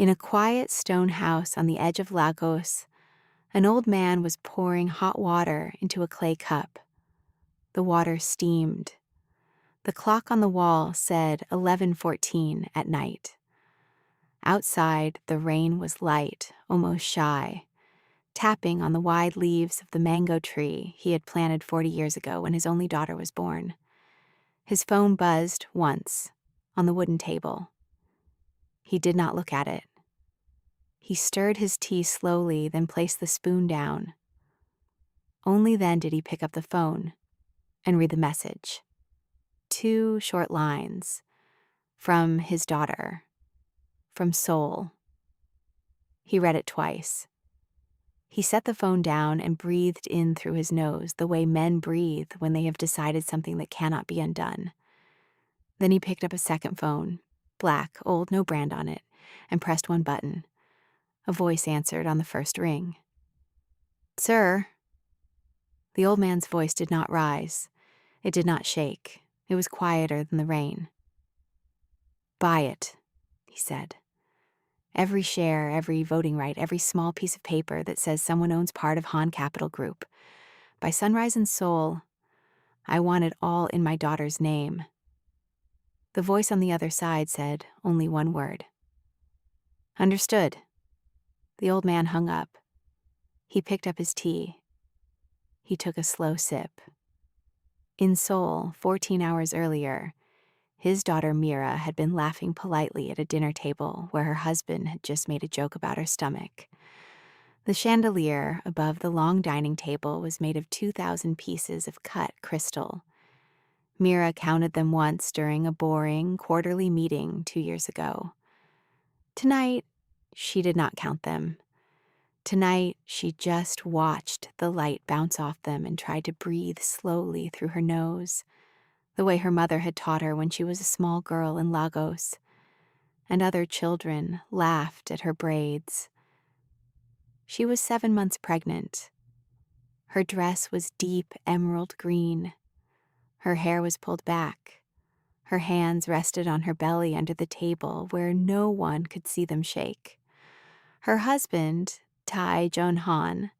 In a quiet stone house on the edge of Lagos, an old man was pouring hot water into a clay cup. The water steamed. The clock on the wall said 11:14 at night. Outside, the rain was light, almost shy, tapping on the wide leaves of the mango tree he had planted 40 years ago when his only daughter was born. His phone buzzed once on the wooden table. He did not look at it. He stirred his tea slowly, then placed the spoon down. Only then did he pick up the phone and read the message. 2 short lines from his daughter, from Seoul. He read it twice. He set the phone down and breathed in through his nose, the way men breathe when they have decided something that cannot be undone. Then he picked up a second phone, black, old, no brand on it, and pressed one button. A voice answered on the first ring. "Sir." The old man's voice did not rise. It did not shake. It was quieter than the rain. "Buy it," he said. "Every share, every voting right, every small piece of paper that says someone owns part of Han Capital Group. By sunrise in Seoul, I want it all in my daughter's name." The voice on the other side said only one word. "Understood." The old man hung up. He picked up his tea. He took a slow sip. In Seoul, 14 hours earlier, his daughter Mira had been laughing politely at a dinner table where her husband had just made a joke about her stomach. The chandelier above the long dining table was made of 2,000 pieces of cut crystal. Mira counted them once during a boring quarterly meeting 2 years ago. Tonight, she did not count them. Tonight, she just watched the light bounce off them and tried to breathe slowly through her nose, the way her mother had taught her when she was a small girl in Lagos, and other children laughed at her braids. She was 7 months pregnant. Her dress was deep emerald green. Her hair was pulled back. Her hands rested on her belly under the table where no one could see them shake. Her husband, Tai Jun-han,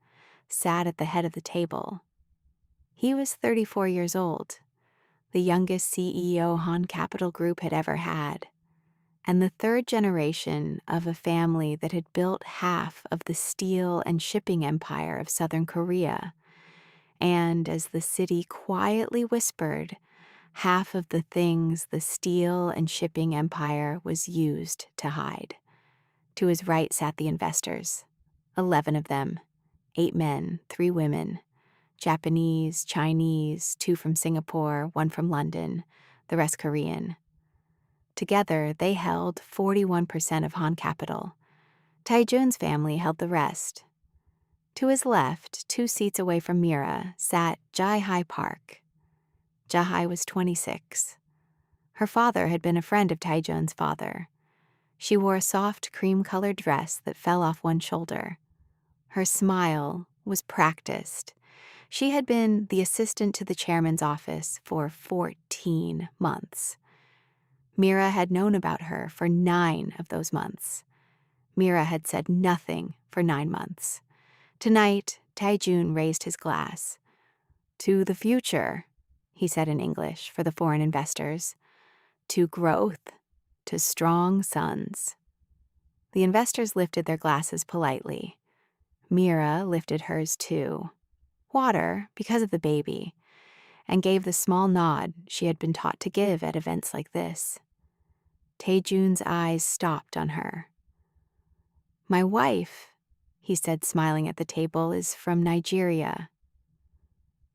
sat at the head of the table. He was 34 years old, the youngest CEO Han Capital Group had ever had, and the third generation of a family that had built half of the steel and shipping empire of Southern Korea, and, as the city quietly whispered, half of the things the steel and shipping empire was used to hide. To his right sat the investors, 11 of them, 8 men, 3 women, Japanese, Chinese, 2 from Singapore, 1 from London, the rest Korean. Together, they held 41% of Han Capital. Taejun's family held the rest. To his left, 2 seats away from Mira, sat Jae-hai Park. Jae-hai was 26. Her father had been a friend of Taejun's father. She wore a soft cream-colored dress that fell off one shoulder. Her smile was practiced. She had been the assistant to the chairman's office for 14 months. Mira had known about her for 9 of those months. Mira had said nothing for 9 months. Tonight, Taejun raised his glass. "To the future," he said in English for the foreign investors. "To growth, to strong sons." The investors lifted their glasses politely. Mira lifted hers too. Water, because of the baby, and gave the small nod she had been taught to give at events like this. Taejun's eyes stopped on her. "My wife," he said, smiling at the table, "is from Nigeria."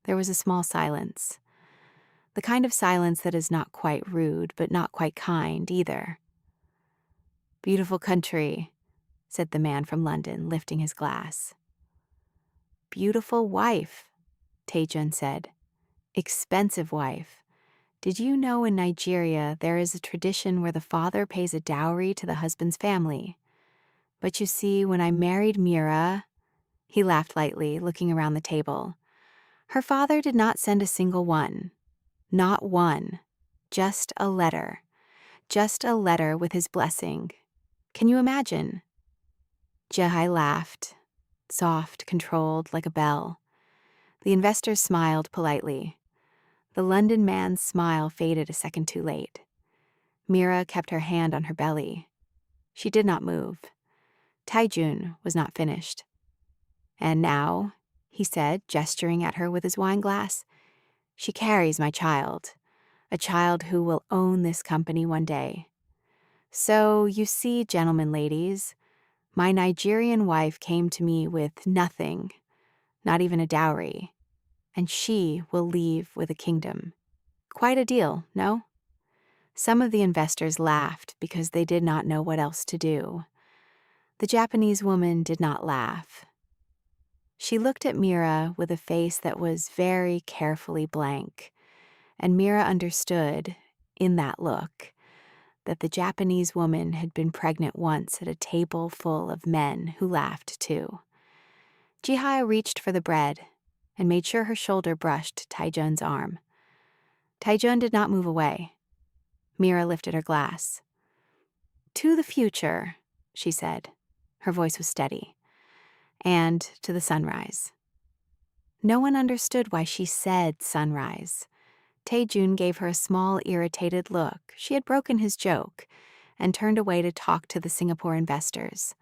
There was a small silence. The kind of silence that is not quite rude, but not quite kind either. "Beautiful country," said the man from London, lifting his glass. "Beautiful wife," Taejun said. "Expensive wife. Did you know in Nigeria there is a tradition where the father pays a dowry to the husband's family? But you see, when I married Mira," he laughed lightly, looking around the table, "her father did not send a single one. Not one. Just a letter. Just a letter with his blessing. Can you imagine? Jihai laughed, soft, controlled, like a bell. The investor smiled politely. The London man's smile faded a second too late. Mira kept her hand on her belly. She did not move. Taijun was not finished. And now, he said, gesturing at her with his wine glass, she carries my child, a child who will own this company one day. So, you see, gentlemen, ladies, my Nigerian wife came to me with nothing, not even a dowry, and she will leave with a kingdom. Quite a deal, no? Some of the investors laughed because they did not know what else to do. The Japanese woman did not laugh. She looked at Mira with a face that was very carefully blank, and Mira understood, in that look, that the Japanese woman had been pregnant once at a table full of men who laughed too. Jihai reached for the bread and made sure her shoulder brushed Taijun's arm. Taijun did not move away. Mira lifted her glass. To the future, she said. Her voice was steady. And to the sunrise. No one understood why she said sunrise. Taejun gave her a small, irritated look. She had broken his joke and turned away to talk to the Singapore investors.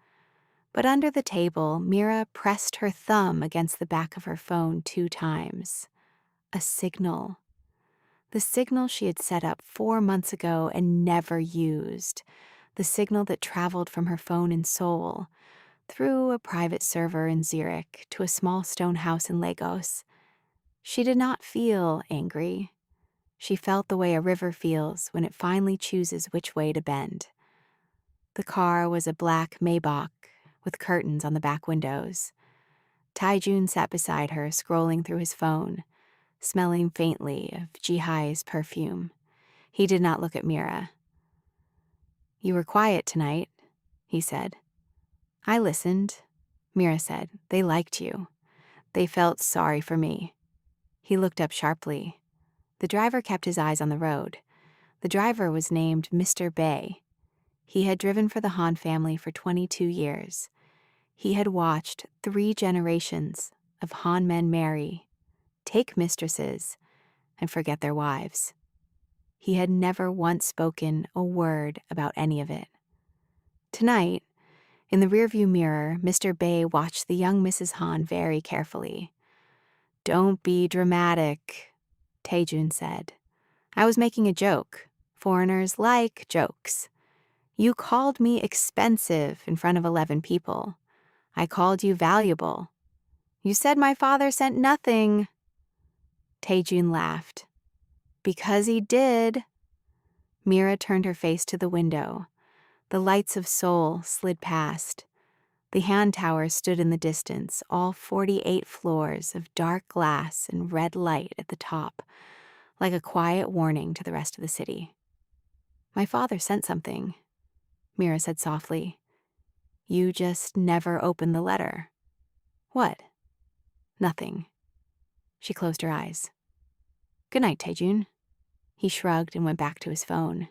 But under the table, Mira pressed her thumb against the back of her phone 2 times. A signal. The signal she had set up 4 months ago and never used. The signal that traveled from her phone in Seoul, through a private server in Zurich to a small stone house in Lagos. She did not feel angry. She felt the way a river feels when it finally chooses which way to bend. The car was a black Maybach with curtains on the back windows. Taijun sat beside her, scrolling through his phone, smelling faintly of Jihai's perfume. He did not look at Mira. You were quiet tonight, he said. I listened, Mira said. They liked you. They felt sorry for me. He looked up sharply. The driver kept his eyes on the road. The driver was named Mr. Bay. He had driven for the Han family for 22 years. He had watched 3 generations of Han men marry, take mistresses, and forget their wives. He had never once spoken a word about any of it. Tonight, in the rearview mirror, Mr. Bay watched the young Mrs. Han very carefully. Don't be dramatic, Taejun said. I was making a joke. Foreigners like jokes. You called me expensive in front of 11 people. I called you valuable. You said my father sent nothing. Taejun laughed. Because he did. Mira turned her face to the window. The lights of Seoul slid past. The Han Tower stood in the distance, all 48 floors of dark glass and red light at the top, like a quiet warning to the rest of the city. My father sent something, Mira said softly. You just never opened the letter. What? Nothing. She closed her eyes. Good night, Taejun. He shrugged and went back to his phone.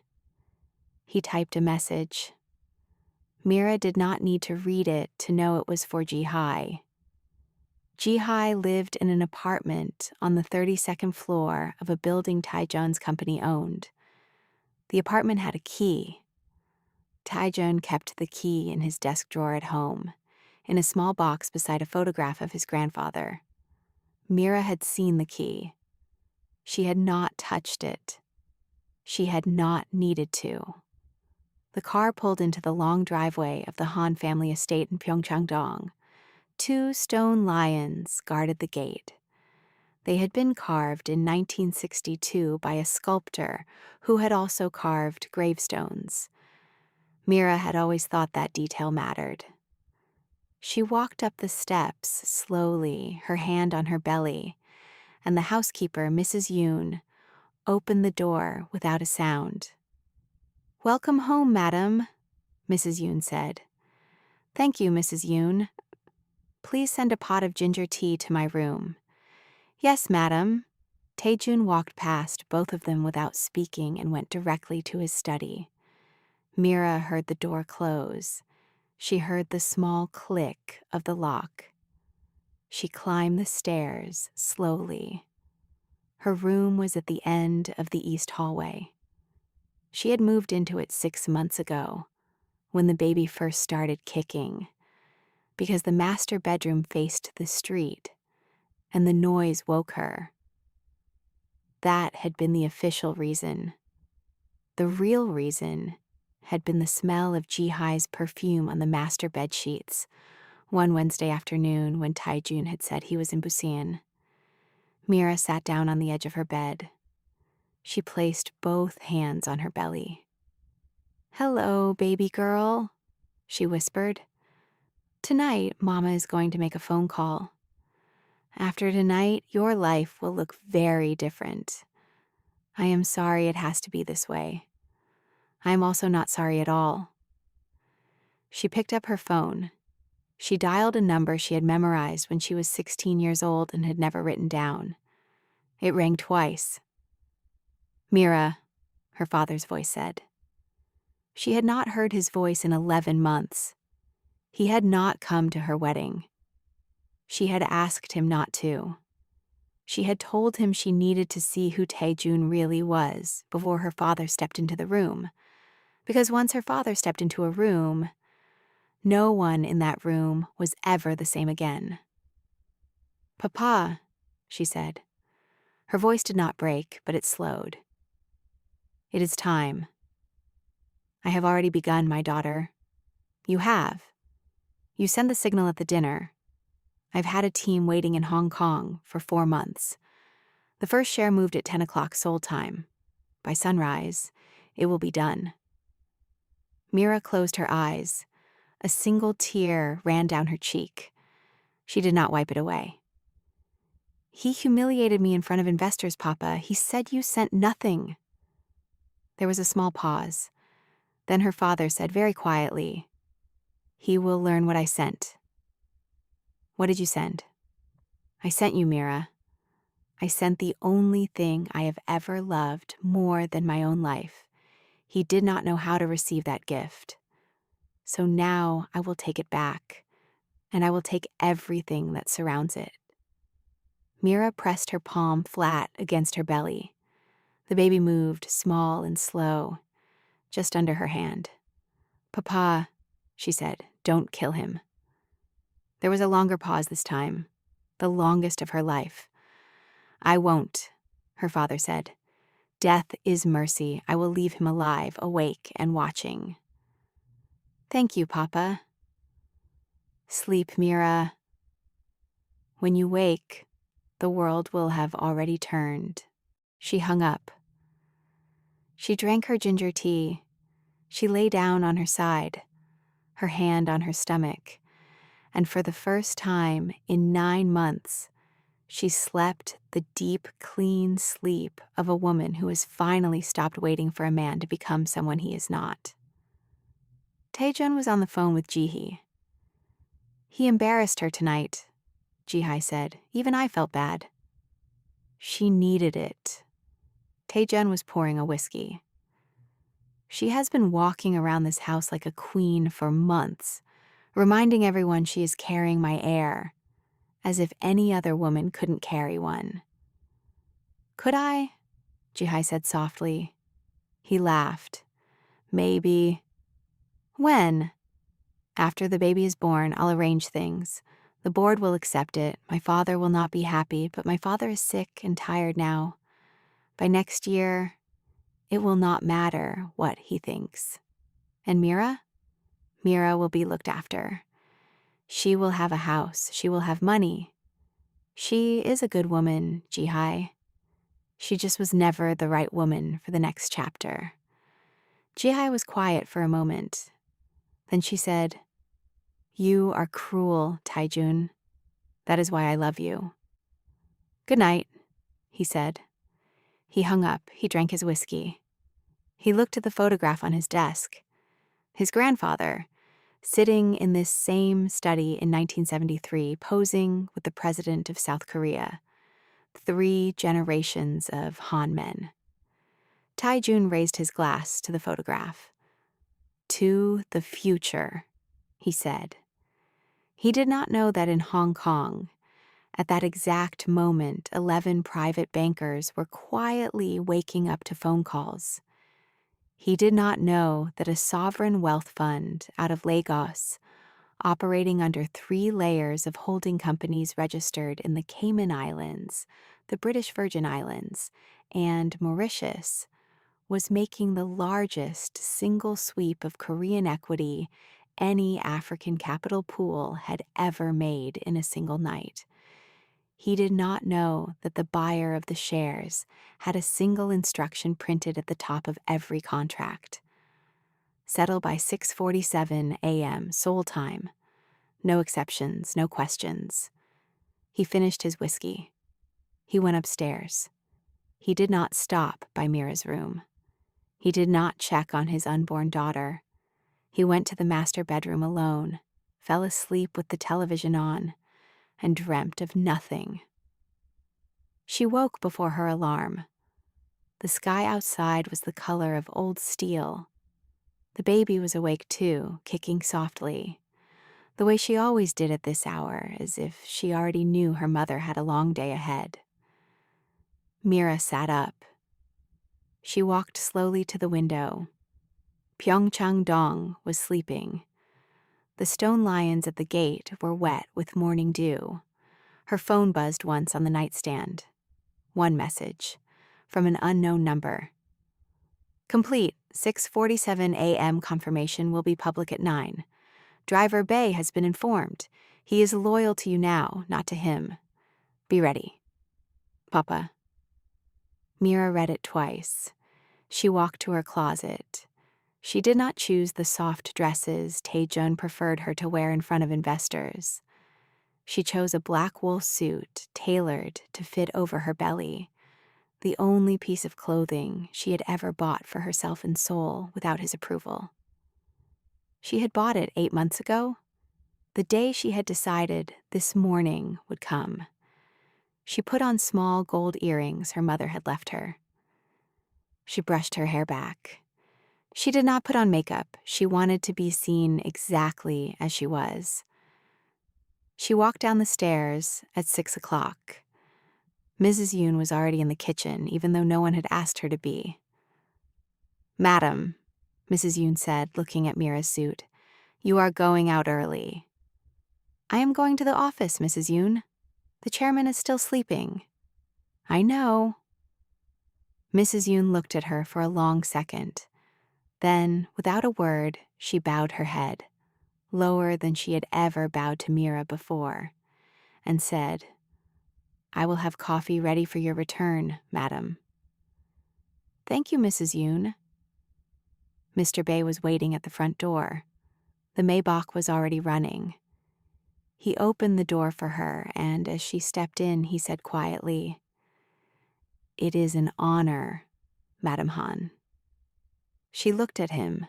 He typed a message. Mira did not need to read it to know it was for Jihai. Jihai lived in an apartment on the 32nd floor of a building Taejun's company owned. The apartment had a key. Taejun kept the key in his desk drawer at home, in a small box beside a photograph of his grandfather. Mira had seen the key. She had not touched it. She had not needed to. The car pulled into the long driveway of the Han family estate in Pyeongchang-dong. 2 stone lions guarded the gate. They had been carved in 1962 by a sculptor who had also carved gravestones. Mira had always thought that detail mattered. She walked up the steps slowly, her hand on her belly, and the housekeeper, Mrs. Yoon, opened the door without a sound. Welcome home, madam, Mrs. Yoon said. Thank you, Mrs. Yoon. Please send a pot of ginger tea to my room. Yes, madam. Taejun walked past both of them without speaking and went directly to his study. Mira heard the door close. She heard the small click of the lock. She climbed the stairs slowly. Her room was at the end of the east hallway. She had moved into it 6 months ago, when the baby first started kicking, because the master bedroom faced the street, and the noise woke her. That had been the official reason. The real reason had been the smell of Jihai's perfume on the master bed sheets, one Wednesday afternoon when Taejun had said he was in Busan. Mira sat down on the edge of her bed. She placed both hands on her belly. "Hello, baby girl," she whispered. "Tonight, Mama is going to make a phone call. After tonight, your life will look very different. I am sorry it has to be this way. I am also not sorry at all." She picked up her phone. She dialed a number she had memorized when she was 16 years old and had never written down. It rang twice. "Mira," her father's voice said. She had not heard his voice in 11 months. He had not come to her wedding. She had asked him not to. She had told him she needed to see who Taejun really was before her father stepped into the room. Because once her father stepped into a room, no one in that room was ever the same again. "Papa," she said. Her voice did not break, but it slowed. "It is time. I have already begun, my daughter. You have. You sent the signal at the dinner. I've had a team waiting in Hong Kong for 4 months. The first share moved at 10 o'clock Seoul time. By sunrise, it will be done." Mira closed her eyes. A single tear ran down her cheek. She did not wipe it away. "He humiliated me in front of investors, Papa. He said you sent nothing." There was a small pause. Then her father said very quietly, "He will learn what I sent." "What did you send?" "I sent you, Mira. I sent the only thing I have ever loved more than my own life. He did not know how to receive that gift. So now I will take it back, and I will take everything that surrounds it." Mira pressed her palm flat against her belly. The baby moved, small and slow, just under her hand. "Papa," she said, "don't kill him." There was a longer pause this time, the longest of her life. "I won't," her father said. "Death is mercy. I will leave him alive, awake and watching." "Thank you, Papa." "Sleep, Mira. When you wake, the world will have already turned." She hung up. She drank her ginger tea. She lay down on her side, her hand on her stomach, and for the first time in 9 months, she slept the deep, clean sleep of a woman who has finally stopped waiting for a man to become someone he is not. Taejun was on the phone with Jihee. "He embarrassed her tonight," Jihai said. "Even I felt bad." She needed it. Taejun was pouring a whiskey. "She has been walking around this house like a queen for months, reminding everyone she is carrying my heir, as if any other woman couldn't carry one." "Could I?" Jihai said softly. He laughed. "Maybe." "When?" "After the baby is born, I'll arrange things. The board will accept it. My father will not be happy, but my father is sick and tired now. By next year, it will not matter what he thinks. And Mira? Mira will be looked after. She will have a house. She will have money. She is a good woman, Jihai. She just was never the right woman for the next chapter." Jihai was quiet for a moment. Then she said, "You are cruel, Taejun. That is why I love you." "Good night," he said. He hung up. He drank his whiskey. He looked at the photograph on his desk. His grandfather, sitting in this same study in 1973, posing with the president of South Korea. 3 generations of Han men. Taejun raised his glass to the photograph. To the future, he said. He did not know that in Hong Kong, at that exact moment, 11 private bankers were quietly waking up to phone calls. He did not know that a sovereign wealth fund out of Lagos, operating under 3 layers of holding companies registered in the Cayman Islands, the British Virgin Islands, and Mauritius, was making the largest single sweep of Korean equity any African capital pool had ever made in a single night. He did not know that the buyer of the shares had a single instruction printed at the top of every contract. Settle by 6:47 a.m. Seoul time. No exceptions, no questions. He finished his whiskey. He went upstairs. He did not stop by Mira's room. He did not check on his unborn daughter. He went to the master bedroom alone, fell asleep with the television on, and dreamt of nothing. She woke before her alarm. The sky outside was the color of old steel. The baby was awake too, kicking softly, the way she always did at this hour, as if she already knew her mother had a long day ahead. Mira sat up. She walked slowly to the window. Pyeongchang-dong was sleeping. The stone lions at the gate were wet with morning dew. Her phone buzzed once on the nightstand. One message, from an unknown number. Complete. 6:47 a.m. confirmation will be public at 9. Driver Bay has been informed. He is loyal to you now, not to him. Be ready. Papa. Mira read it twice. She walked to her closet. She did not choose the soft dresses Taejun preferred her to wear in front of investors. She chose a black wool suit tailored to fit over her belly, the only piece of clothing she had ever bought for herself in Seoul without his approval. She had bought it 8 months ago, the day she had decided this morning would come. She put on small gold earrings her mother had left her. She brushed her hair back. She did not put on makeup. She wanted to be seen exactly as she was. She walked down the stairs at 6 o'clock. Mrs. Yoon was already in the kitchen, even though no one had asked her to be. "Madam," Mrs. Yoon said, looking at Mira's suit, "you are going out early." "I am going to the office, Mrs. Yoon. The chairman is still sleeping." "I know." Mrs. Yoon looked at her for a long second. Then, without a word, she bowed her head, lower than she had ever bowed to Mira before, and said, "I will have coffee ready for your return, madam." "Thank you, Mrs. Yoon." Mr. Bay was waiting at the front door. The Maybach was already running. He opened the door for her, and as she stepped in, he said quietly, "It is an honor, Madam Han." She looked at him.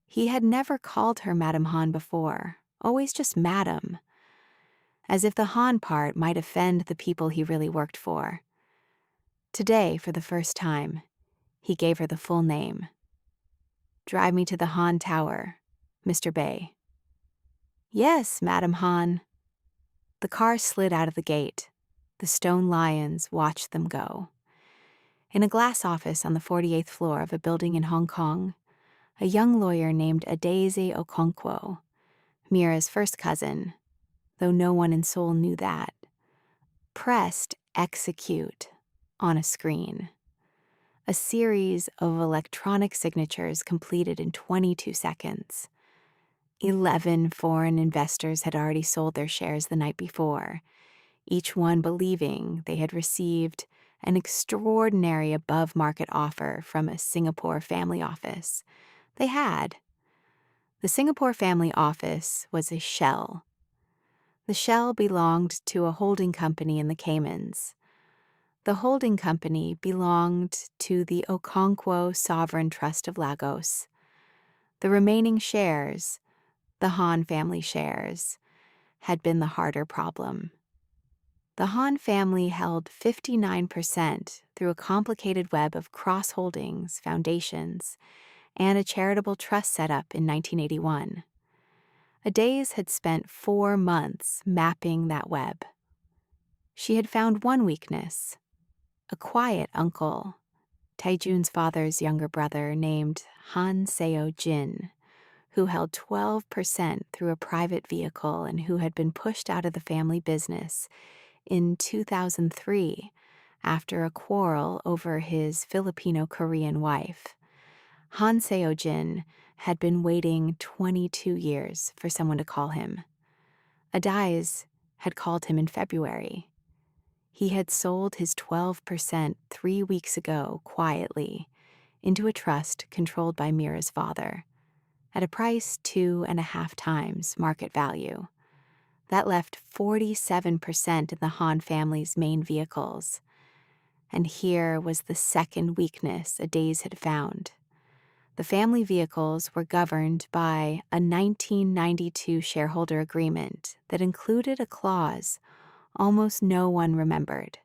He had never called her Madam Han before, always just Madam, as if the Han part might offend the people he really worked for. Today, for the first time, he gave her the full name. "Drive me to the Han Tower, Mr. Bay." "Yes, Madam Han." The car slid out of the gate. The stone lions watched them go. In a glass office on the 48th floor of a building in Hong Kong, a young lawyer named Adaeze Okonkwo, Mira's first cousin, though no one in Seoul knew that, pressed execute on a screen. A series of electronic signatures completed in 22 seconds. 11 foreign investors had already sold their shares the night before, each one believing they had received an extraordinary above-market offer from a Singapore family office. They had. The Singapore family office was a shell. The shell belonged to a holding company in the Caymans. The holding company belonged to the Okonkwo Sovereign Trust of Lagos. The remaining shares, the Han family shares, had been the harder problem. The Han family held 59% through a complicated web of cross-holdings, foundations, and a charitable trust set up in 1981. Adayes had spent 4 months mapping that web. She had found one weakness: a quiet uncle, Taejun's father's younger brother, named Han Seo-jin, who held 12% through a private vehicle and who had been pushed out of the family business in 2003 after a quarrel over his Filipino-Korean wife. Han Seo-jin had been waiting 22 years for someone to call him. Adayes had called him in February. He had sold his 12% 3 weeks ago quietly into a trust controlled by Mira's father at a price 2.5 times market value. That left 47% in the Han family's main vehicles. And here was the second weakness Adayes had found. The family vehicles were governed by a 1992 shareholder agreement that included a clause almost no one remembered.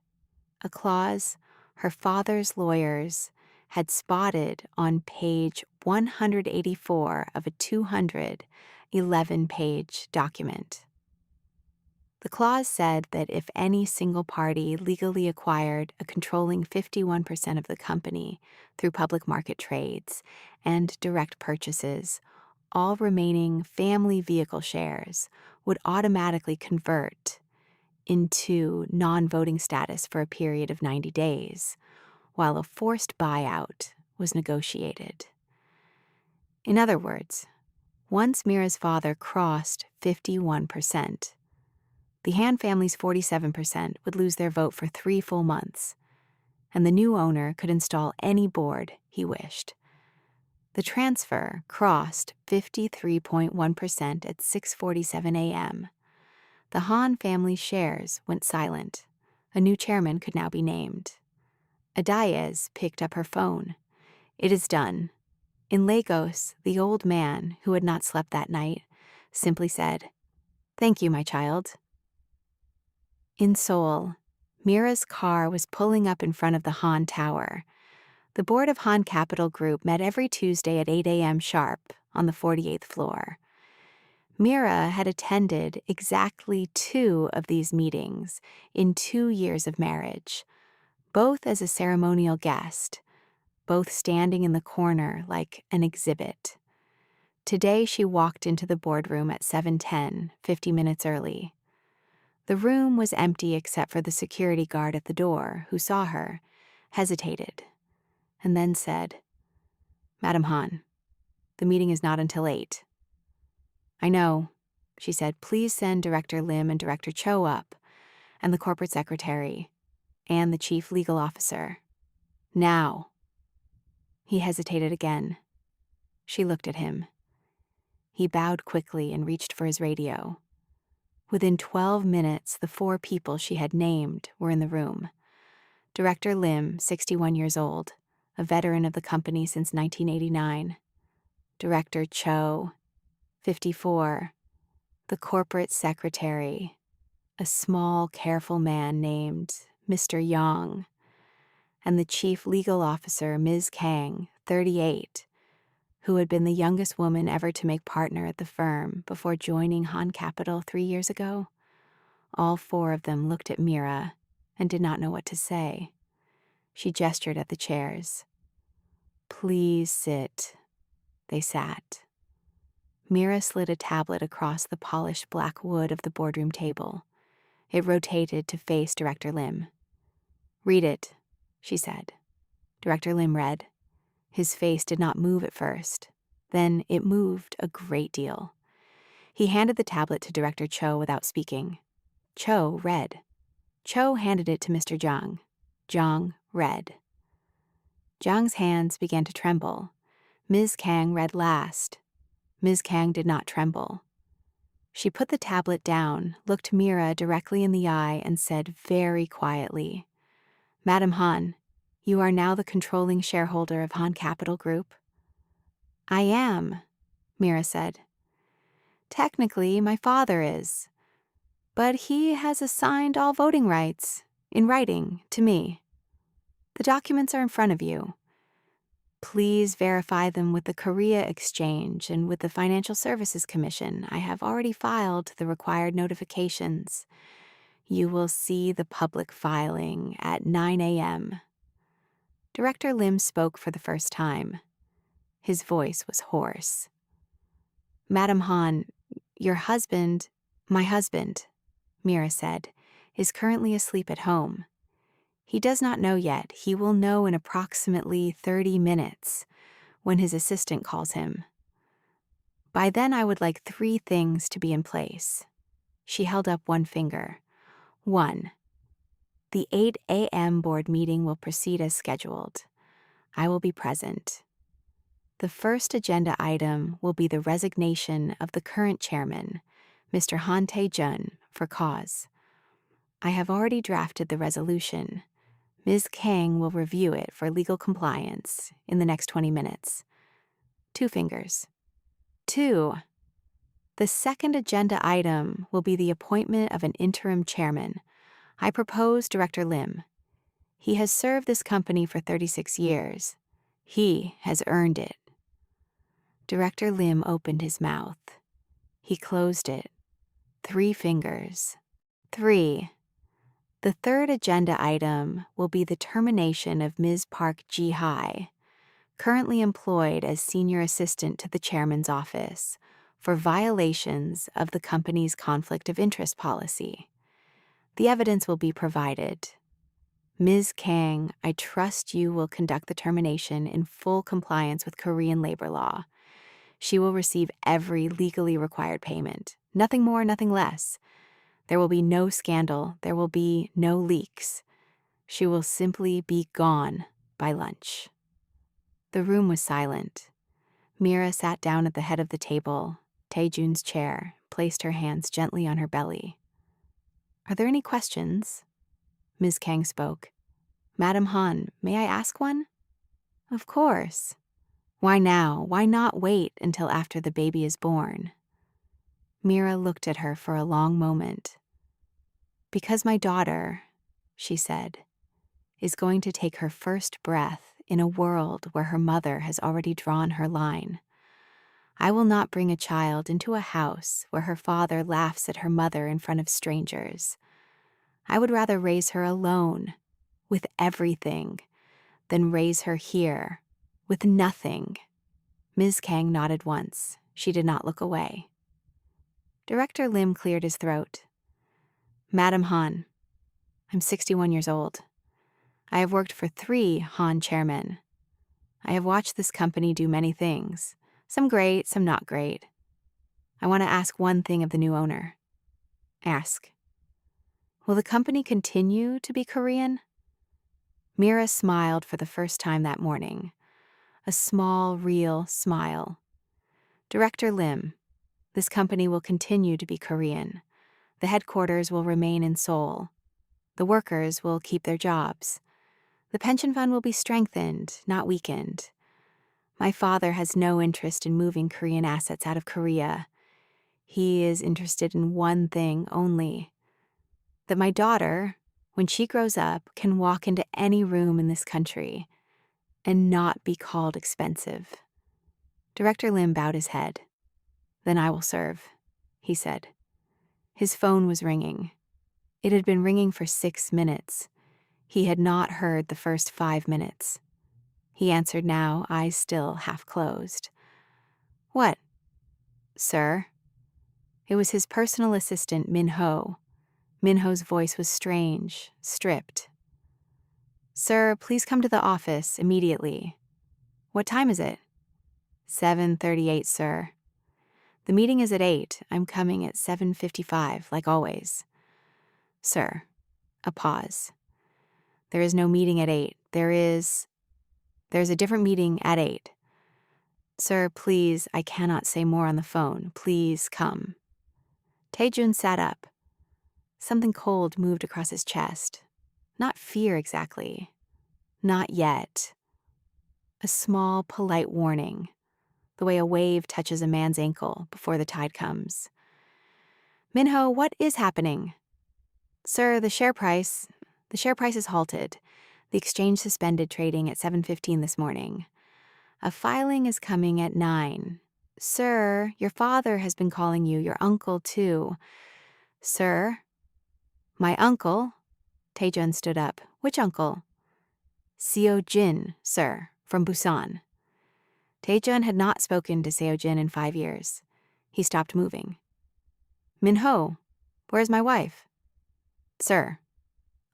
A clause her father's lawyers had spotted on page 184 of a 211-page document. The clause said that if any single party legally acquired a controlling 51% of the company through public market trades and direct purchases, all remaining family vehicle shares would automatically convert into non-voting status for a period of 90 days, while a forced buyout was negotiated. In other words, once Mira's father crossed 51%, the Han family's 47% would lose their vote for 3 full months, and the new owner could install any board he wished. The transfer crossed 53.1% at 6:47 a.m. The Han family's shares went silent. A new chairman could now be named. Adayes picked up her phone. "It is done." In Lagos, the old man, who had not slept that night, simply said, "Thank you, my child." In Seoul, Mira's car was pulling up in front of the Han Tower. The board of Han Capital Group met every Tuesday at 8 a.m. sharp on the 48th floor. Mira had attended exactly 2 of these meetings in 2 years of marriage, both as a ceremonial guest, both standing in the corner like an exhibit. Today she walked into the boardroom at 7:10, 50 minutes early. The room was empty except for the security guard at the door, who saw her, hesitated, and then said, "Madam Han, the meeting is not until 8. "I know," she said. "Please send Director Lim and Director Cho up, and the corporate secretary, and the chief legal officer. Now." He hesitated again. She looked at him. He bowed quickly and reached for his radio. Within 12 minutes, the 4 people she had named were in the room. Director Lim, 61 years old, a veteran of the company since 1989. Director Cho, 54. The corporate secretary, a small, careful man named Mr. Yang. And the chief legal officer, Ms. Kang, 38, who had been the youngest woman ever to make partner at the firm before joining Han Capital 3 years ago. All 4 of them looked at Mira and did not know what to say. She gestured at the chairs. "Please sit." They sat. Mira slid a tablet across the polished black wood of the boardroom table. It rotated to face Director Lim. "Read it," she said. Director Lim read. His face did not move at first. Then it moved a great deal. He handed the tablet to Director Cho without speaking. Cho read. Cho handed it to Mr. Zhang. Zhang read. Zhang's hands began to tremble. Ms. Kang read last. Ms. Kang did not tremble. She put the tablet down, looked Mira directly in the eye, and said very quietly, "Madam Han, you are now the controlling shareholder of Han Capital Group." "I am," Mira said. "Technically, my father is, but he has assigned all voting rights, in writing, to me. The documents are in front of you. Please verify them with the Korea Exchange and with the Financial Services Commission. I have already filed the required notifications. You will see the public filing at 9 a.m. Director Lim spoke for the first time. His voice was hoarse. Madam Han, your husband, my husband, Mira said, is currently asleep at home. He does not know yet. He will know in approximately 30 minutes when his assistant calls him. By then, I would like 3 things to be in place. She held up one finger. 1. The 8 a.m. board meeting will proceed as scheduled. I will be present. The first agenda item will be the resignation of the current chairman, Mr. Han Tae-jun, for cause. I have already drafted the resolution. Ms. Kang will review it for legal compliance in the next 20 minutes. 2 fingers. 2. The second agenda item will be the appointment of an interim chairman. I propose Director Lim. He has served this company for 36 years. He has earned it. Director Lim opened his mouth. He closed it. 3 fingers. 3. The third agenda item will be the termination of Ms. Park Ji-hai, currently employed as senior assistant to the chairman's office, for violations of the company's conflict of interest policy. The evidence will be provided. Ms. Kang, I trust you will conduct the termination in full compliance with Korean labor law. She will receive every legally required payment. Nothing more, nothing less. There will be no scandal. There will be no leaks. She will simply be gone by lunch. The room was silent. Mira sat down at the head of the table, Tae-jun's chair, placed her hands gently on her belly. Are there any questions? Ms. Kang spoke. Madam Han, may I ask one? Of course. Why now? Why not wait until after the baby is born? Mira looked at her for a long moment. Because my daughter, she said, is going to take her first breath in a world where her mother has already drawn her line. I will not bring a child into a house where her father laughs at her mother in front of strangers. I would rather raise her alone, with everything, than raise her here, with nothing. Ms. Kang nodded once. She did not look away. Director Lim cleared his throat. Madam Han, I'm 61 years old. I have worked for 3 Han chairmen. I have watched this company do many things, some great, some not great. I want to ask one thing of the new owner. Ask. Will the company continue to be Korean? Mira smiled for the first time that morning. A small, real smile. Director Lim, this company will continue to be Korean. The headquarters will remain in Seoul. The workers will keep their jobs. The pension fund will be strengthened, not weakened. My father has no interest in moving Korean assets out of Korea. He is interested in one thing only: that my daughter, when she grows up, can walk into any room in this country and not be called expensive. Director Lim bowed his head. Then I will serve, he said. His phone was ringing. It had been ringing for 6 minutes. He had not heard the first 5 minutes. He answered now, eyes still half closed. What? Sir? It was his personal assistant, Min-ho. Min-ho's voice was strange, stripped. Sir, please come to the office immediately. What time is it? 7:38, sir. The meeting is at 8. I'm coming at 7:55, like always. Sir. A pause. There is no meeting at 8. There's a different meeting at 8. Sir, please, I cannot say more on the phone. Please come. Tae-jun sat up. Something cold moved across his chest. Not fear exactly. Not yet. A small, polite warning, the way a wave touches a man's ankle before the tide comes. Min-ho, what is happening? Sir, the share price is halted. The exchange suspended trading at 7:15 this morning. A filing is coming at 9. Sir, your father has been calling you, your uncle too. Sir? My uncle? Taejun stood up. Which uncle? Seo Jin, sir, from Busan. Taejun had not spoken to Seo Jin in 5 years. He stopped moving. Minho, where's my wife? Sir.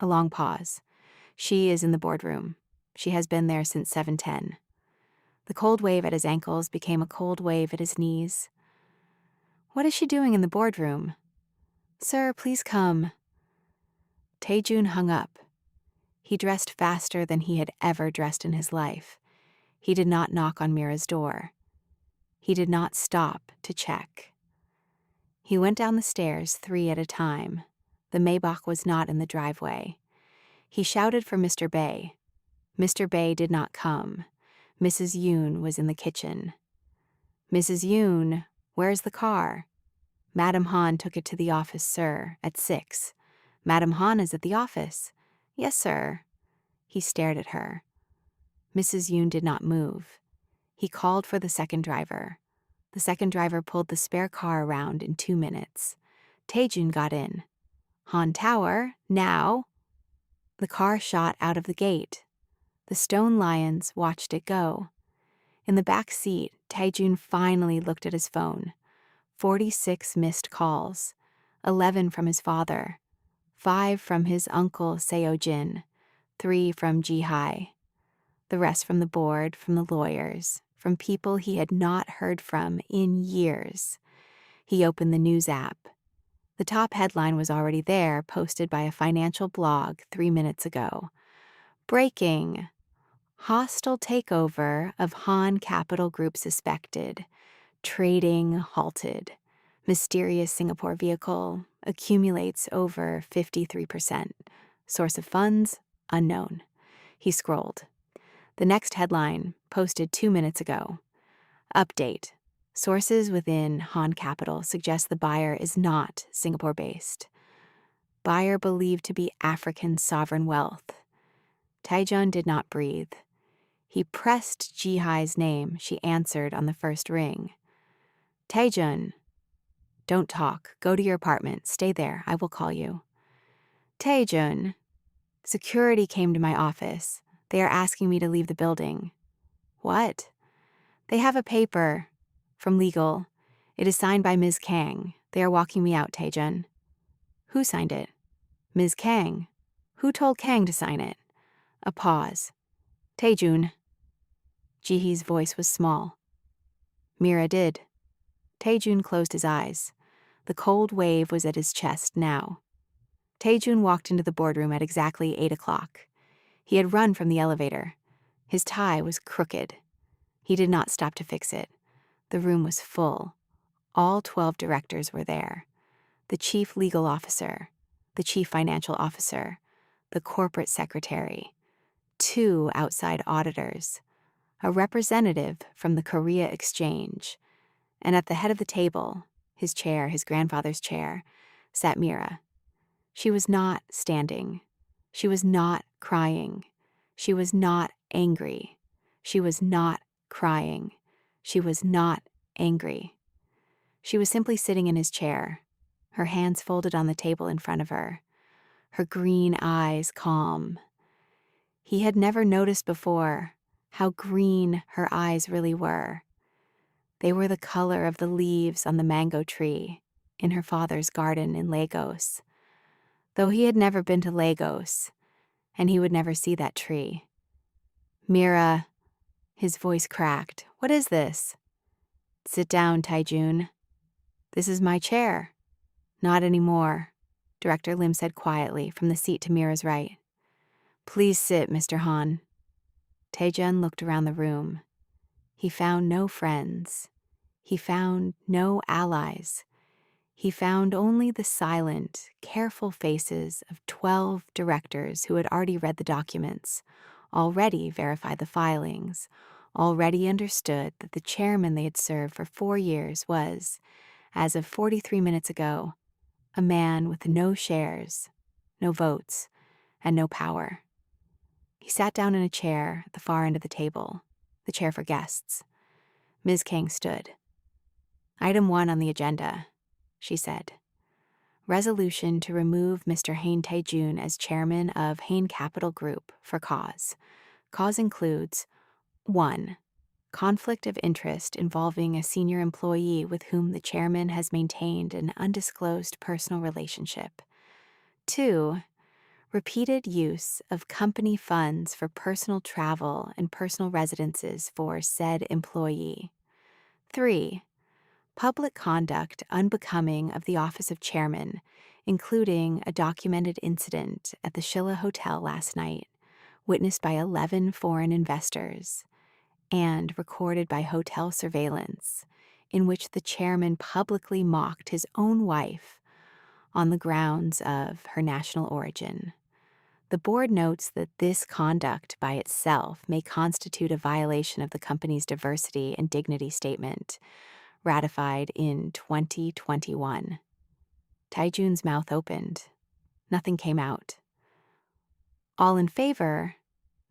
A long pause. She is in the boardroom. She has been there since 7:10. The cold wave at his ankles became a cold wave at his knees. What is she doing in the boardroom? Sir, please come. Taejun hung up. He dressed faster than he had ever dressed in his life. He did not knock on Mira's door. He did not stop to check. He went down the stairs 3 at a time. The Maybach was not in the driveway. He shouted for Mr. Bay. Mr. Bay did not come. Mrs. Yoon was in the kitchen. Mrs. Yoon, where's the car? Madam Han took it to the office, sir, at 6. Madam Han is at the office. Yes, sir. He stared at her. Mrs. Yoon did not move. He called for the second driver. The second driver pulled the spare car around in 2 minutes. Taejun got in. Han Tower, now. The car shot out of the gate. The stone lions watched it go. In the back seat, Taejun finally looked at his phone. 46 missed calls. 11 from his father. 5 from his uncle Seo Jin. 3 from Ji-hai. The rest from the board, from the lawyers, from people he had not heard from in years. He opened the news app. The top headline was already there, posted by a financial blog 3 minutes ago. Breaking. Hostile takeover of Han Capital Group suspected. Trading halted. Mysterious Singapore vehicle accumulates over 53%. Source of funds, unknown. He scrolled. The next headline, posted 2 minutes ago. Update. Sources within Han Capital suggest the buyer is not Singapore-based. Buyer believed to be African sovereign wealth. Taejun did not breathe. He pressed Ji-hai's name. She answered on the first ring. Taejun. Don't talk. Go to your apartment. Stay there. I will call you. Taejun. Security came to my office. They are asking me to leave the building. What? They have a paper from legal. It is signed by Ms. Kang. They are walking me out, Taejun. Who signed it? Ms. Kang. Who told Kang to sign it? A pause. Taejun. Jihee's voice was small. Mira did. Taejun closed his eyes. The cold wave was at his chest now. Taejun walked into the boardroom at exactly 8 o'clock. He had run from the elevator. His tie was crooked. He did not stop to fix it. The room was full. All 12 directors were there. The chief legal officer, the chief financial officer, the corporate secretary, 2 outside auditors, a representative from the Korea Exchange, and at the head of the table, his chair, his grandfather's chair, sat Mira. She was not standing. She was not crying. She was not angry. She was not crying. She was not angry. She was simply sitting in his chair, her hands folded on the table in front of her, her green eyes calm. He had never noticed before how green her eyes really were. They were the color of the leaves on the mango tree in her father's garden in Lagos. Though he had never been to Lagos, and he would never see that tree. Mira, his voice cracked. What is this? Sit down, Taejun. This is my chair. Not anymore, Director Lim said quietly from the seat to Mira's right. Please sit, Mr. Han. Taejun looked around the room. He found no friends. He found no allies. He found only the silent, careful faces of 12 directors who had already read the documents, already verified the filings, already understood that the chairman they had served for 4 years was, as of 43 minutes ago, a man with no shares, no votes, and no power. He sat down in a chair at the far end of the table. the chair for guests. Ms. Kang stood. "Item 1 on the agenda," she said. "Resolution to remove Mr. Hain Tae-jun as chairman of Hain Capital Group for cause. Cause includes 1. Conflict of interest involving a senior employee with whom the chairman has maintained an undisclosed personal relationship. 2. Repeated use of company funds for personal travel and personal residences for said employee. 3. Public conduct unbecoming of the office of chairman, including a documented incident at the Shilla Hotel last night, witnessed by 11 foreign investors, and recorded by hotel surveillance, in which the chairman publicly mocked his own wife on the grounds of her national origin. The board notes that this conduct by itself may constitute a violation of the company's diversity and dignity statement, ratified in 2021. Tae-jun's mouth opened. Nothing came out. "All in favor,"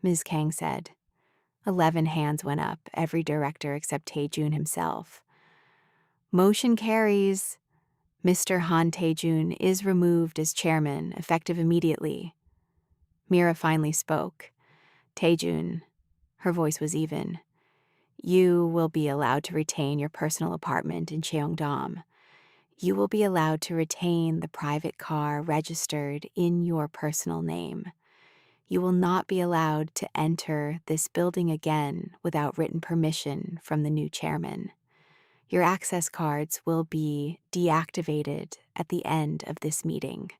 Ms. Kang said. 11 hands went up, every director except Tae-jun himself. "Motion carries. Mr. Han Tae-jun is removed as chairman, effective immediately." Mira finally spoke. "Tae-jun," her voice was even, "you will be allowed to retain your personal apartment in Cheongdam. You will be allowed to retain the private car registered in your personal name. You will not be allowed to enter this building again without written permission from the new chairman. Your access cards will be deactivated at the end of this meeting.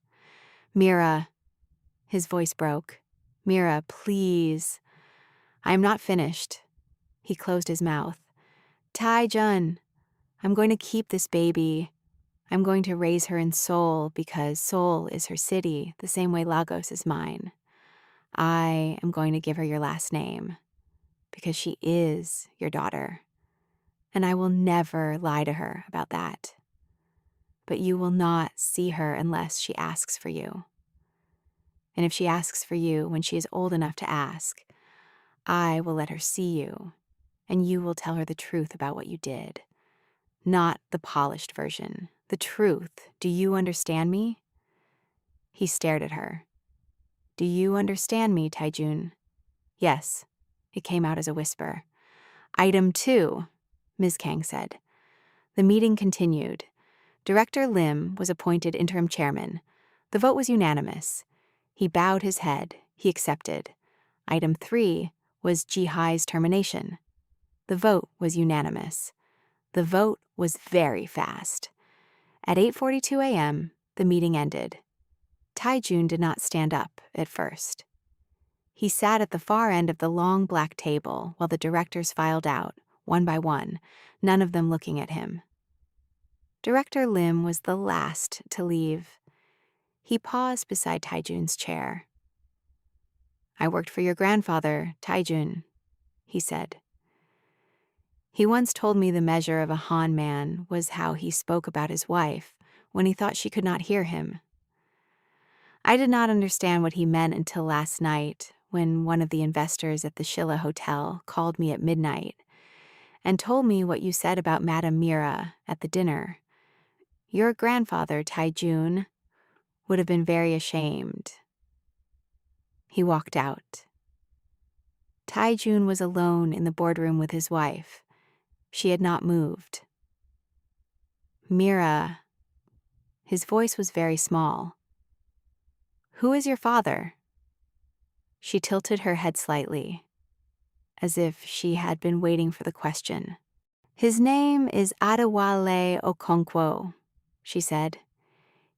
Mira," his voice broke. "Mira, please." "I am not finished." He closed his mouth. "Tae-jun, I'm going to keep this baby. I'm going to raise her in Seoul because Seoul is her city, the same way Lagos is mine. I am going to give her your last name because she is your daughter, and I will never lie to her about that. But you will not see her unless she asks for you. And if she asks for you when she is old enough to ask, I will let her see you, and you will tell her the truth about what you did. Not the polished version, the truth. Do you understand me?" He stared at her. "Do you understand me, Tae-jun?" "Yes." It came out as a whisper. "Item 2, Ms. Kang said. The meeting continued. Director Lim was appointed interim chairman. The vote was unanimous. He bowed his head. He accepted. Item 3 was Ji-hai's termination. The vote was unanimous. The vote was very fast. At 8:42 a.m., the meeting ended. Tae-jun did not stand up at first. He sat at the far end of the long black table while the directors filed out, one by one, none of them looking at him. Director Lim was the last to leave. He paused beside Tae-jun's chair. "I worked for your grandfather, Tae-jun," he said. "He once told me the measure of a Han man was how he spoke about his wife when he thought she could not hear him. I did not understand what he meant until last night when one of the investors at the Shilla Hotel called me at midnight and told me what you said about Madame Mira at the dinner. Your grandfather, Tae-jun, would have been very ashamed." He walked out. Tae-jun was alone in the boardroom with his wife. She had not moved. "Mira," his voice was very small. "Who is your father?" She tilted her head slightly, as if she had been waiting for the question. "His name is Adewale Okonkwo," she said.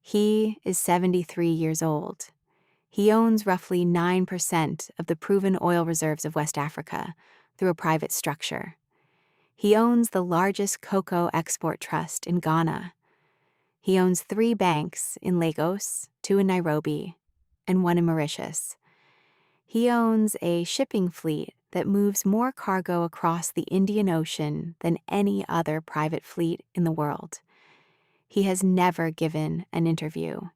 "He is 73 years old. He owns roughly 9% of the proven oil reserves of West Africa through a private structure. He owns the largest cocoa export trust in Ghana. He owns 3 banks in Lagos, 2 in Nairobi, and 1 in Mauritius. He owns a shipping fleet that moves more cargo across the Indian Ocean than any other private fleet in the world. He has never given an interview.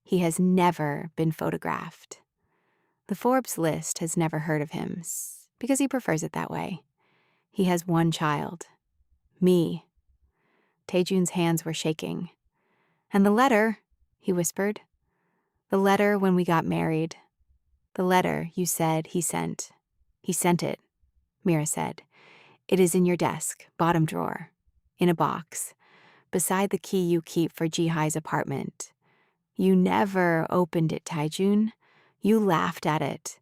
He has never been photographed. The Forbes list has never heard of him. because he prefers it that way. He has one child. Me. Taejun's hands were shaking. And the letter, he whispered. The letter when we got married. The letter you said he sent. He sent it, Mira said. It is in your desk, bottom drawer, in a box, beside the key you keep for Jihai's apartment. You never opened it, Taejun. You laughed at it.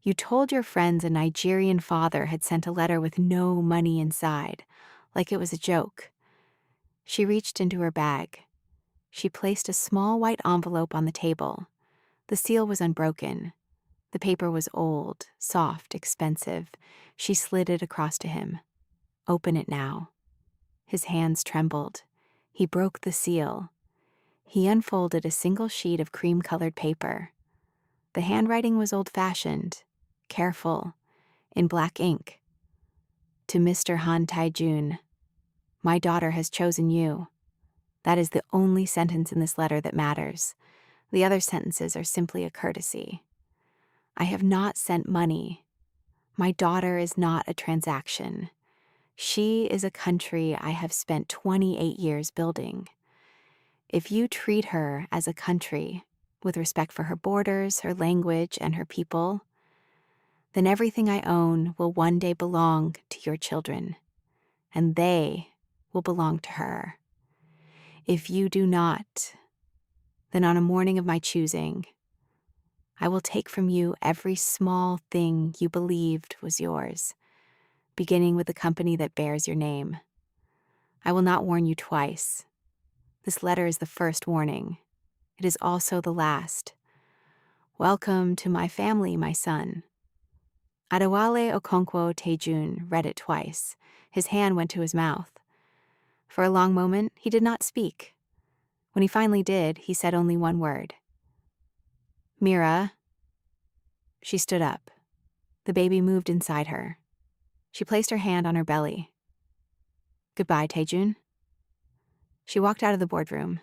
You told your friends a Nigerian father had sent a letter with no money inside, like it was a joke. She reached into her bag. She placed a small white envelope on the table. The seal was unbroken. The paper was old, soft, expensive. She slid it across to him. Open it now. His hands trembled. He broke the seal. He unfolded a single sheet of cream-colored paper. The handwriting was old-fashioned, careful, in black ink. To Mr. Han Taejun, my daughter has chosen you. That is the only sentence in this letter that matters. The other sentences are simply a courtesy. I have not sent money. My daughter is not a transaction. She is a country I have spent 28 years building. If you treat her as a country, with respect for her borders, her language, and her people, then everything I own will one day belong to your children, and they will belong to her. If you do not, then on a morning of my choosing, I will take from you every small thing you believed was yours, beginning with the company that bears your name. I will not warn you twice. This letter is the first warning. It is also the last. Welcome to my family, my son. Adewale Okonkwo Taejun read it twice. His hand went to his mouth. For a long moment, he did not speak. When he finally did, he said only one word. Mira. She stood up. The baby moved inside her. She placed her hand on her belly. Goodbye, Taejun. She walked out of the boardroom.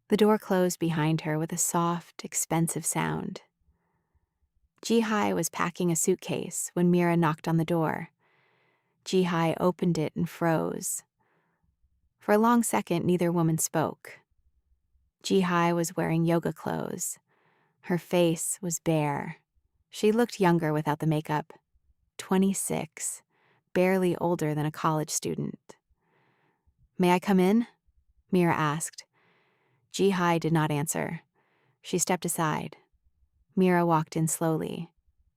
The door closed behind her with a soft, expensive sound. Jihai was packing a suitcase when Mira knocked on the door. Jihai opened it and froze. For a long second, neither woman spoke. Jihai was wearing yoga clothes. Her face was bare. She looked younger without the makeup. 26, barely older than a college student. May I come in? Mira asked. Jihai did not answer. She stepped aside. Mira walked in slowly.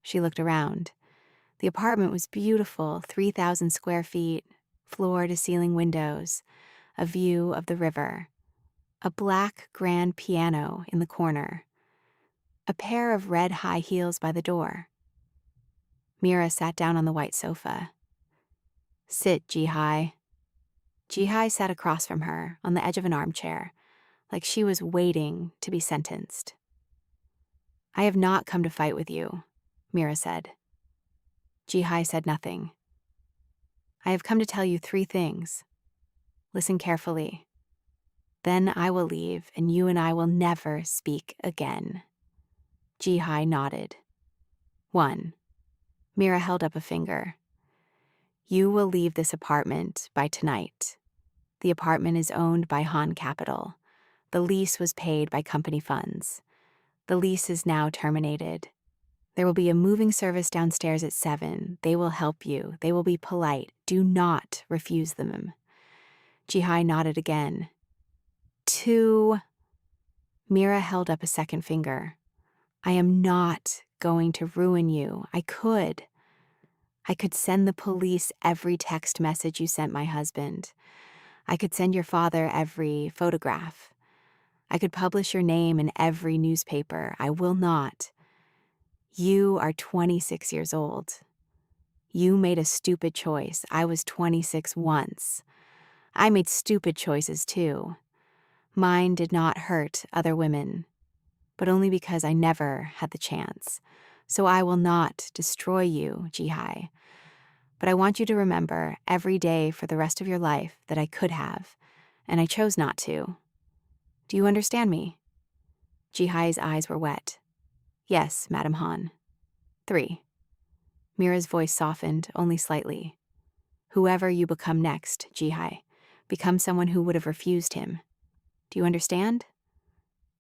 She looked around. The apartment was beautiful, 3,000 square feet, floor-to-ceiling windows, a view of the river, a black grand piano in the corner, a pair of red high heels by the door. Mira sat down on the white sofa. Sit, Jihai. Jihai sat across from her, on the edge of an armchair, like she was waiting to be sentenced. I have not come to fight with you, Mira said. Jihai said nothing. I have come to tell you 3 things. Listen carefully. Then I will leave, and you and I will never speak again. Jihai nodded. 1. Mira held up a finger. You will leave this apartment by tonight. The apartment is owned by Han Capital. The lease was paid by company funds. The lease is now terminated. There will be a moving service downstairs at 7. They will help you. They will be polite. Do not refuse them. Jihai nodded again. 2. Mira held up a second finger. I am not going to ruin you. I could send the police every text message you sent my husband. I could send your father every photograph. I could publish your name in every newspaper. I will not. You are 26 years old. You made a stupid choice. I was 26 once. I made stupid choices too. Mine did not hurt other women, but only because I never had the chance. So I will not destroy you, Jihai. But I want you to remember every day for the rest of your life that I could have, and I chose not to. Do you understand me? Jihai's eyes were wet. Yes, Madam Han. 3. Mira's voice softened only slightly. Whoever you become next, Jihai, become someone who would have refused him. Do you understand?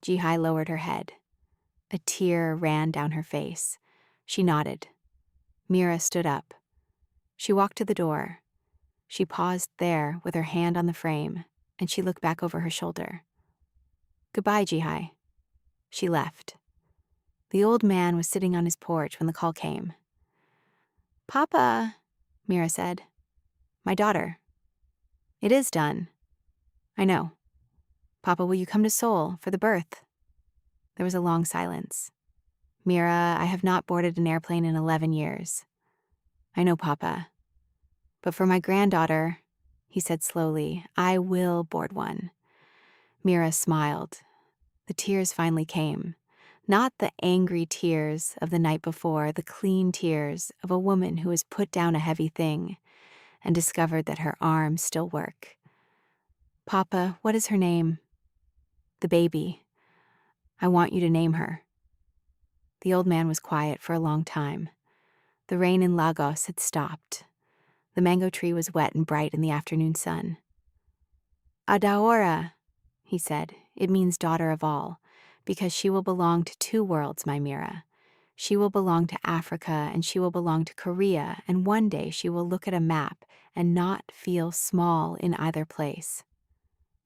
Jihai lowered her head. A tear ran down her face. She nodded. Mira stood up. She walked to the door. She paused there with her hand on the frame, and she looked back over her shoulder. Goodbye, Jihai. She left. The old man was sitting on his porch when the call came. Papa, Mira said. My daughter. It is done. I know. Papa, will you come to Seoul for the birth? There was a long silence. Mira, I have not boarded an airplane in 11 years. I know, Papa. But for my granddaughter, he said slowly, I will board one. Mira smiled. The tears finally came. Not the angry tears of the night before, the clean tears of a woman who has put down a heavy thing and discovered that her arms still work. Papa, what is her name? The baby. I want you to name her. The old man was quiet for a long time. The rain in Lagos had stopped. The mango tree was wet and bright in the afternoon sun. Adaora, he said. It means daughter of all, because she will belong to two worlds, my Mira. She will belong to Africa, and she will belong to Korea, and one day she will look at a map and not feel small in either place.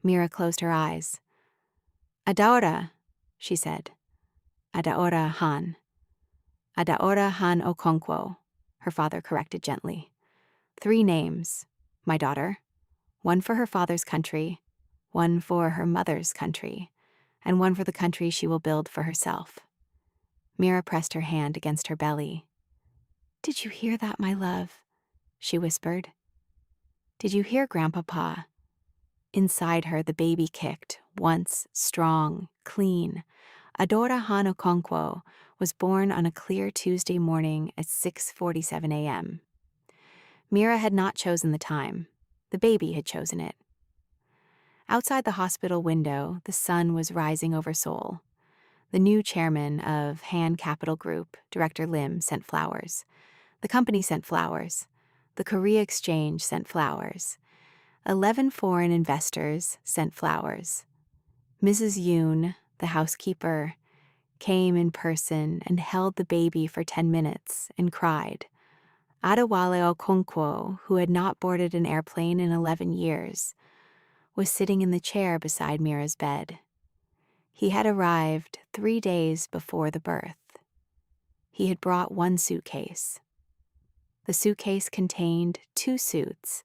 Mira closed her eyes. Adaora, she said. Adaora Han. Adaora Han Okonkwo, her father corrected gently. 3 names, my daughter. One for her father's country, one for her mother's country, and one for the country she will build for herself. Mira pressed her hand against her belly. Did you hear that, my love? She whispered. Did you hear, Grandpapa? Inside her, the baby kicked, once strong, clean. Adora Han Okonkwo was born on a clear Tuesday morning at 6:47 a.m. Mira had not chosen the time. The baby had chosen it. Outside the hospital window, the sun was rising over Seoul. The new chairman of Han Capital Group, Director Lim, sent flowers. The company sent flowers. The Korea Exchange sent flowers. 11 foreign investors sent flowers. Mrs. Yoon, the housekeeper, came in person and held the baby for 10 minutes and cried. Adewale Okonkwo, who had not boarded an airplane in 11 years, was sitting in the chair beside Mira's bed. He had arrived 3 days before the birth. He had brought 1 suitcase. The suitcase contained 2 suits,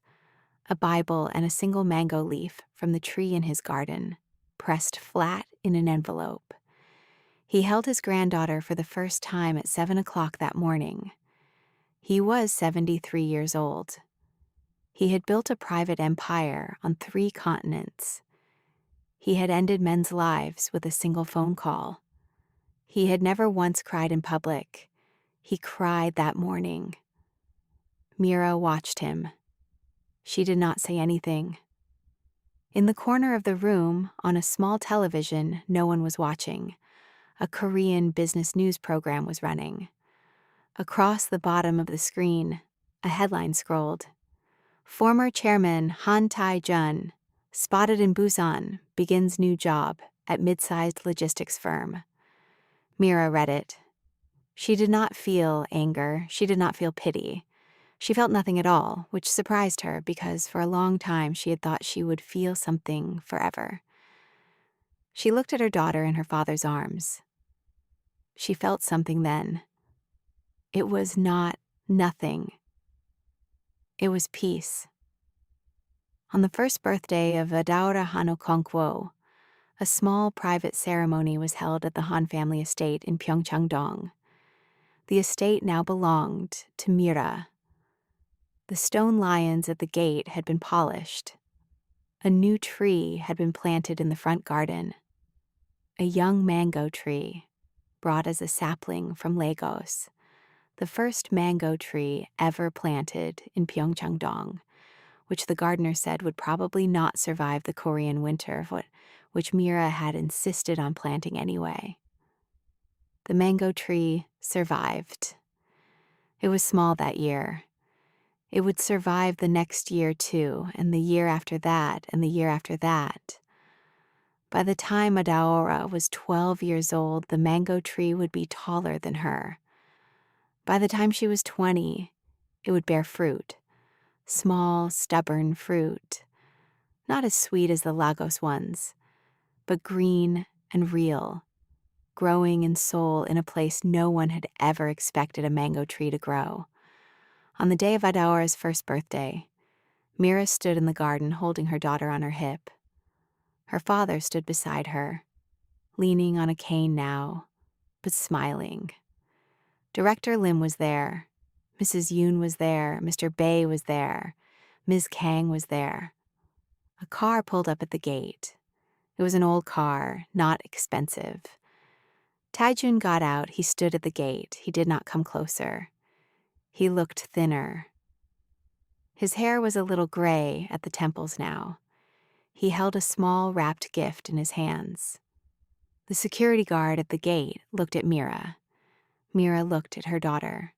a Bible and a single mango leaf from the tree in his garden, pressed flat in an envelope. He held his granddaughter for the first time at 7 o'clock that morning. He was 73 years old. He had built a private empire on 3 continents. He had ended men's lives with a single phone call. He had never once cried in public. He cried that morning. Mira watched him. She did not say anything. In the corner of the room, on a small television, no one was watching. A Korean business news program was running. Across the bottom of the screen, a headline scrolled. Former chairman Han Tae-jun, spotted in Busan, begins new job at mid-sized logistics firm. Mira read it. She did not feel anger. She did not feel pity. She felt nothing at all, which surprised her because for a long time she had thought she would feel something forever. She looked at her daughter in her father's arms. She felt something then. It was not nothing. It was peace. On the first birthday of Adaora Han Okonkwo, a small private ceremony was held at the Han family estate in Pyeongchang-dong. The estate now belonged to Mira. The stone lions at the gate had been polished. A new tree had been planted in the front garden. A young mango tree, brought as a sapling from Lagos. The first mango tree ever planted in Pyeongchang-dong, which the gardener said would probably not survive the Korean winter, which Mira had insisted on planting anyway. The mango tree survived. It was small that year. It would survive the next year too, and the year after that, and the year after that. By the time Adaora was 12 years old, the mango tree would be taller than her. By the time she was 20, it would bear fruit. Small, stubborn fruit. Not as sweet as the Lagos ones, but green and real, growing in Seoul in a place no one had ever expected a mango tree to grow. On the day of Adaora's first birthday, Mira stood in the garden holding her daughter on her hip. Her father stood beside her, leaning on a cane now, but smiling. Director Lim was there. Mrs. Yoon was there. Mr. Bae was there. Ms. Kang was there. A car pulled up at the gate. It was an old car, not expensive. Taejun got out. He stood at the gate. He did not come closer. He looked thinner. His hair was a little gray at the temples now. He held a small wrapped gift in his hands. The security guard at the gate looked at Mira. Mira looked at her daughter.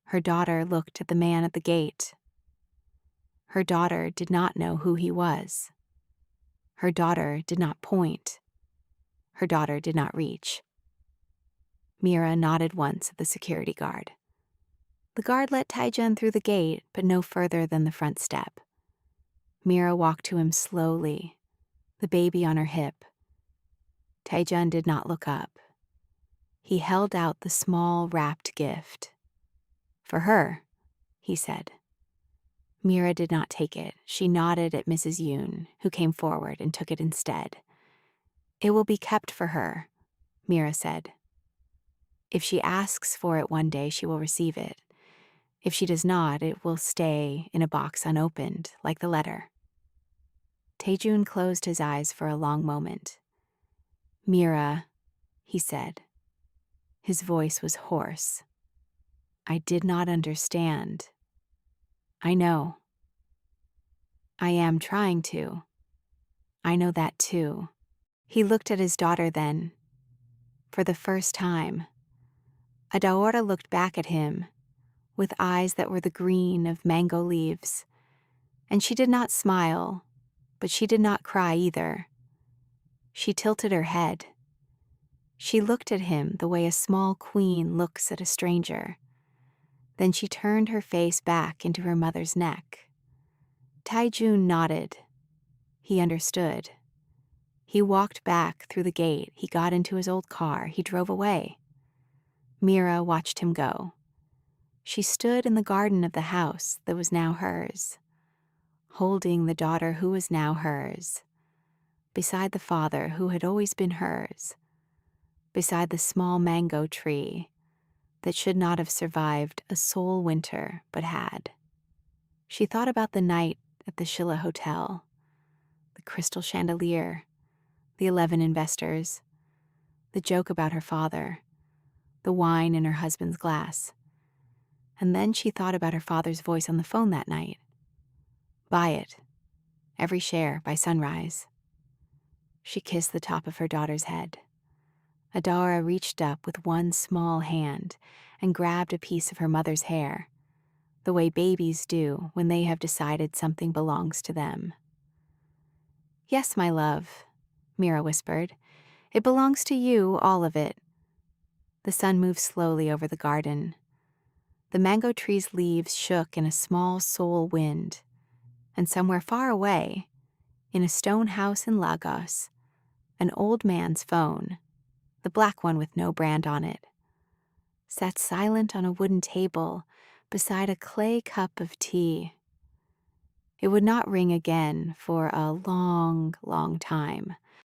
Her daughter looked at the man at the gate. Her daughter did not know who he was. Her daughter did not point. Her daughter did not reach. Mira nodded once at the security guard. The guard let Taejun through the gate, but no further than the front step. Mira walked to him slowly, the baby on her hip. Taejun did not look up. He held out the small wrapped gift. "For her," he said. Mira did not take it. She nodded at Mrs. Yoon, who came forward and took it instead. "It will be kept for her," Mira said. "If she asks for it one day, she will receive it. If she does not, it will stay in a box unopened, like the letter." Taejun closed his eyes for a long moment. "Mira," he said. His voice was hoarse. "I did not understand. I know. I am trying to. I know that too." He looked at his daughter then, for the first time. Adaora looked back at him with eyes that were the green of mango leaves, and she did not smile, but she did not cry either. She tilted her head. She looked at him the way a small queen looks at a stranger. Then she turned her face back into her mother's neck. Taejun nodded. He understood. He walked back through the gate. He got into his old car. He drove away. Mira watched him go. She stood in the garden of the house that was now hers, holding the daughter who was now hers, beside the father who had always been hers, beside the small mango tree that should not have survived a Seoul winter but had. She thought about the night at the Shilla Hotel, the crystal chandelier, the 11 investors, the joke about her father, the wine in her husband's glass. And then she thought about her father's voice on the phone that night. "Buy it. Every share by sunrise." She kissed the top of her daughter's head. Adaora reached up with one small hand and grabbed a piece of her mother's hair, the way babies do when they have decided something belongs to them. "Yes, my love," Mira whispered. "It belongs to you, all of it." The sun moved slowly over the garden. The mango tree's leaves shook in a small Seoul wind, and somewhere far away, in a stone house in Lagos, an old man's phone, the black one with no brand on it, sat silent on a wooden table beside a clay cup of tea. It would not ring again for a long, long time,